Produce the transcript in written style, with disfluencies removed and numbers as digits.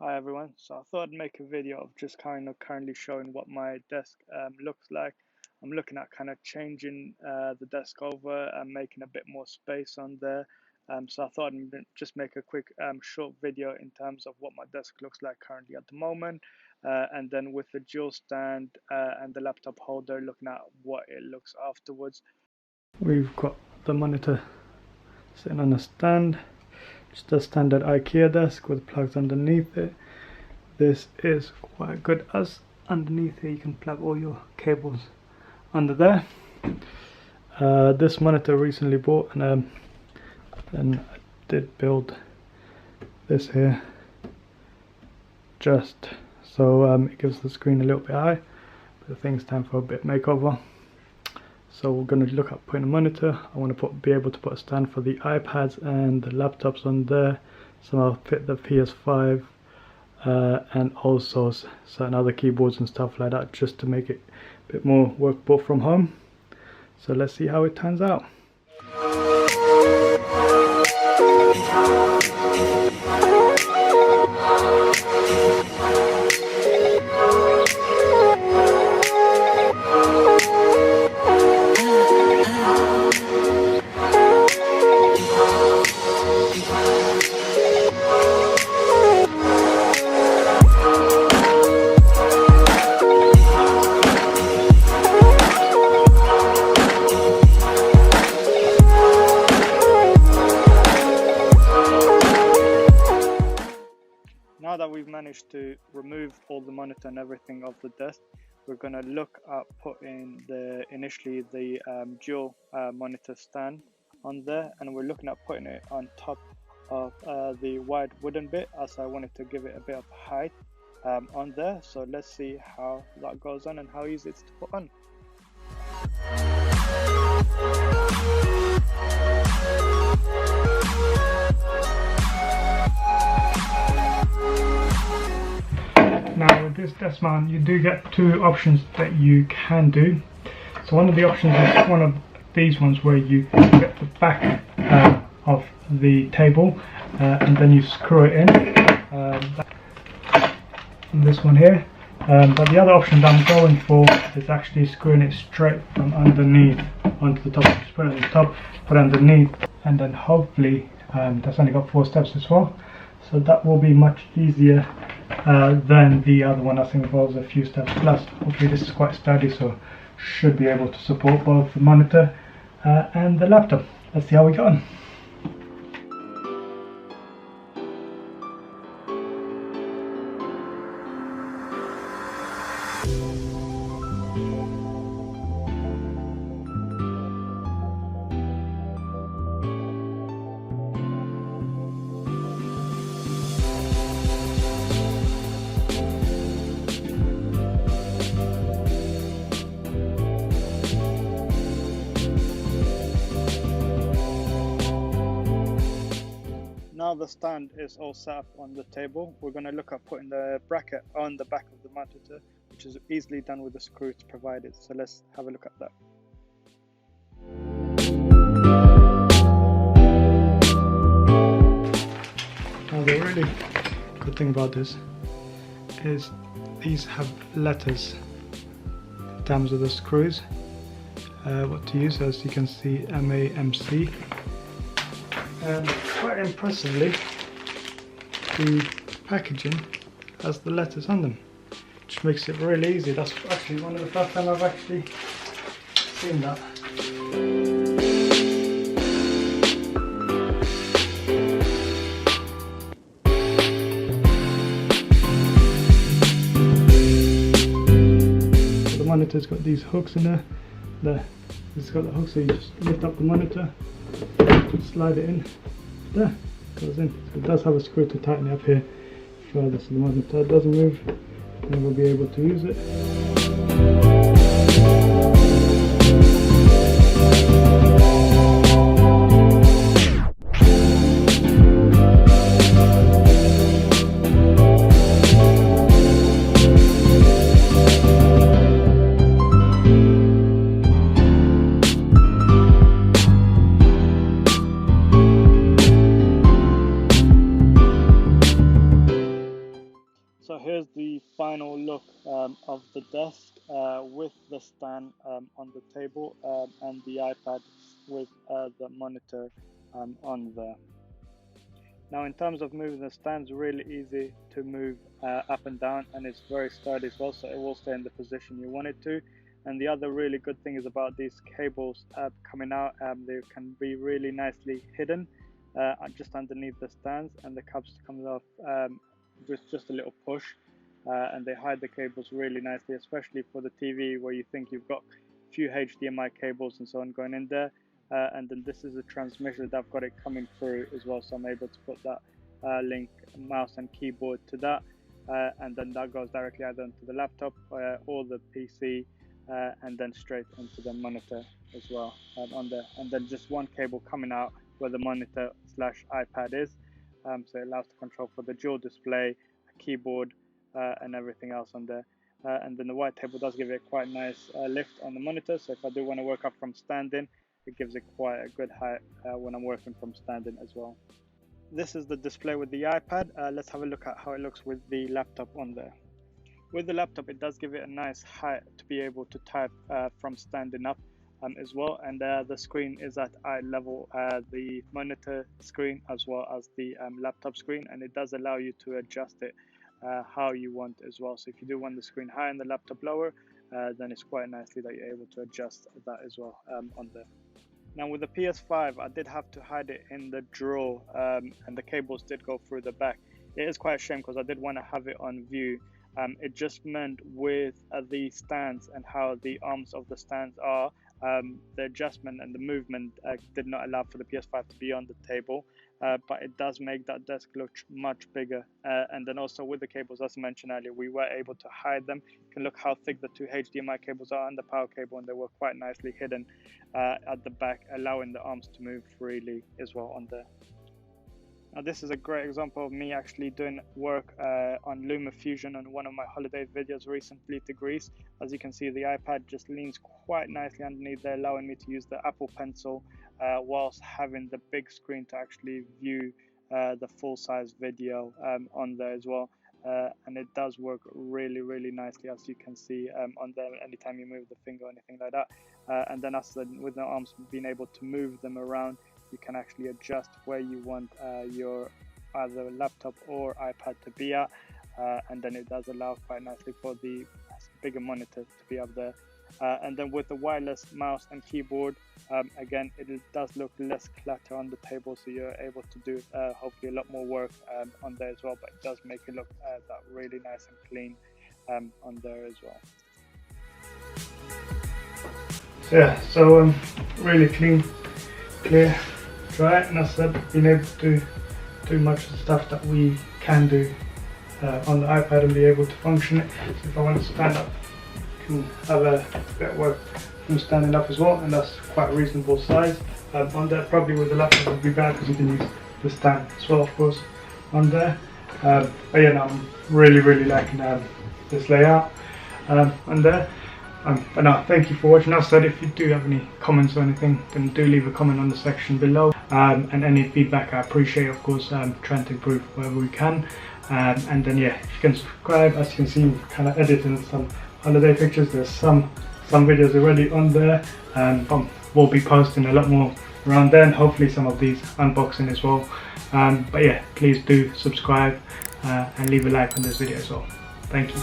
Hi everyone, so I thought I'd make a video of just kind of currently showing what my desk looks like. I'm looking at kind of changing the desk over and making a bit more space on there. So I thought I'd just make a quick short video in terms of what my desk looks like currently at the moment. And then with the dual stand and the laptop holder, looking at what it looks afterwards. We've got the monitor sitting on a stand. Just a standard IKEA desk with plugs underneath it. This is quite good as underneath here you can plug all your cables under there. This monitor recently bought, and then I did build this here just so it gives the screen a little bit high, but I think it's time for a bit makeover. So we're going to look at putting a monitor. I want to be able to put a stand for the iPads and the laptops on there. So I'll fit the PS5 and also certain other keyboards and stuff like that, just to make it a bit more workable from home. So let's see how it turns out. Now that we've managed to remove all the monitor and everything off the desk, we're going to look at putting initially the dual monitor stand on there, and we're looking at putting it on top of the wide wooden bit, as I wanted to give it a bit of height on there. So let's see how that goes on and how easy it's to put on. Now with this desk mount, you do get two options that you can do. So one of the options is one of these ones where you get the back of the table and then you screw it in. And this one here. But the other option that I'm going for is actually screwing it straight from underneath onto the top. Just put it on the top, put it underneath, and then hopefully that's only got 4 steps as well. So that will be much easier than the other one. I think involves a few steps. Plus, hopefully this is quite sturdy, so should be able to support both the monitor and the laptop. Let's see how we get on. Now the stand is all set up on the table, we're going to look at putting the bracket on the back of the monitor, which is easily done with the screws provided. So let's have a look at that. Now the really good thing about this is these have letters in terms of the screws, what to use. As you can see, MAMC. And quite impressively, the packaging has the letters on them, which makes it really easy. That's actually one of the first time I've actually seen that. So the monitor's got these hooks in there. It's got the hooks, so you just lift up the monitor, slide it in, there, goes in. So it does have a screw to tighten it up here further so the monitor doesn't move, and we'll be able to use it. So here's the final look of the desk with the stand on the table and the iPad with the monitor on there. Now in terms of moving the stands, really easy to move up and down, and it's very sturdy as well, so it will stay in the position you want it to. And the other really good thing is about these cables coming out, they can be really nicely hidden just underneath the stands, and the caps comes off with just a little push, and they hide the cables really nicely, especially for the TV where you think you've got a few HDMI cables and so on going in there. And then this is a transmission that I've got it coming through as well, so I'm able to put that link mouse and keyboard to that, and then that goes directly either into the laptop or the PC, and then straight into the monitor as well on there. And then just one cable coming out where the monitor / iPad is, so it allows the control for the dual display, a keyboard, and everything else on there. And then the white table does give it quite nice lift on the monitor, so if I do want to work up from standing, it gives it quite a good height when I'm working from standing as well. This is the display with the iPad. Let's have a look at how it looks with the laptop on there. With the laptop, it does give it a nice height to be able to type from standing up as well, and the screen is at eye level, the monitor screen as well as the laptop screen, and it does allow you to adjust it how you want as well. So if you do want the screen higher and the laptop lower, then it's quite nicely that you're able to adjust that as well on there. Now with the PS5, I did have to hide it in the drawer, and the cables did go through the back. It is quite a shame because I did want to have it on view. It just meant with the stands and how the arms of the stands are, the adjustment and the movement did not allow for the PS5 to be on the table, but it does make that desk look much bigger. And then also with the cables, as I mentioned earlier, we were able to hide them. You can look how thick the two HDMI cables are and the power cable, and they were quite nicely hidden at the back, allowing the arms to move freely as well on there. Now this is a great example of me actually doing work on LumaFusion on one of my holiday videos recently to Greece. As you can see, the iPad just leans quite nicely underneath there, allowing me to use the Apple Pencil whilst having the big screen to actually view the full-size video on there as well. And it does work really nicely, as you can see on there, anytime you move the finger or anything like that. And then with the arms being able to move them around, you can actually adjust where you want your either laptop or iPad to be at, and then it does allow quite nicely for the bigger monitor to be up there. And then with the wireless mouse and keyboard, again, it does look less clutter on the table, so you're able to do hopefully a lot more work on there as well, but it does make it look that really nice and clean on there as well. So yeah, so really clean, clear, dry, and as I said, being able to do much of the stuff that we can do on the iPad and be able to function it. So if I want to stand up, I can have a bit of work from standing up as well, and that's quite a reasonable size. On there, probably with the laptop would be bad because you can use the stand as well, of course, on there. But yeah, no, I'm really liking this layout on there. But no, thank you for watching. As I said, if you do have any comments or anything, then do leave a comment on the section below. And any feedback I appreciate, of course, trying to improve wherever we can. And then yeah, if you can subscribe, as you can see, we're kind of editing some holiday pictures. There's some videos already on there. We'll be posting a lot more around then, hopefully some of these unboxing as well. But yeah, please do subscribe and leave a like on this video as well. Thank you.